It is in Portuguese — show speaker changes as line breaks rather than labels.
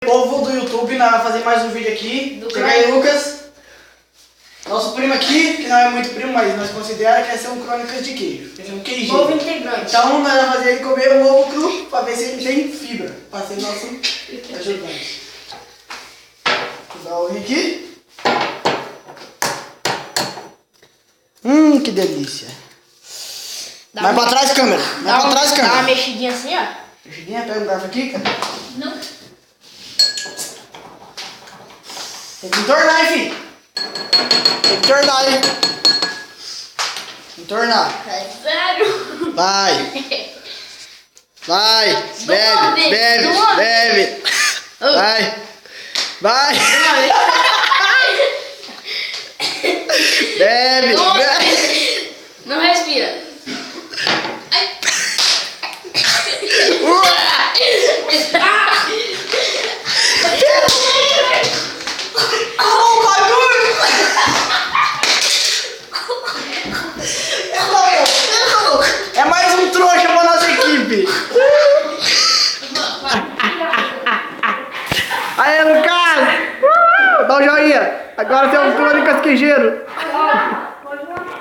Povo do YouTube, nós vamos fazer mais um vídeo aqui. Chega aí, Lucas. Nosso primo aqui, que não é muito primo, mas nós consideramos que vai ser um crônicas de queijo. Vai ser um queijinho.
Ovo integrante.
Então nós vamos fazer ele comer um ovo cru pra ver se ele tem fibra. Pra ser nosso ajudante. Vou dar o ovo aqui. Que delícia. Vai pra trás, câmera. Vai pra trás, câmera.
Dá uma mexidinha assim, ó.
Mexidinha, pega um garfo aqui, cara.
Não.
Tem que entornar, hein, filho? Tem que entornar, hein? Entornar.
É sério?
Vai. Vai. Bebe, bebe, bebe. Vai. Vai. Bebe, bebe.
Não respira.
É mais um trouxa pra nossa equipe. Aí, Lucas! Dá um joinha. Agora tem um crônicas queijeiro.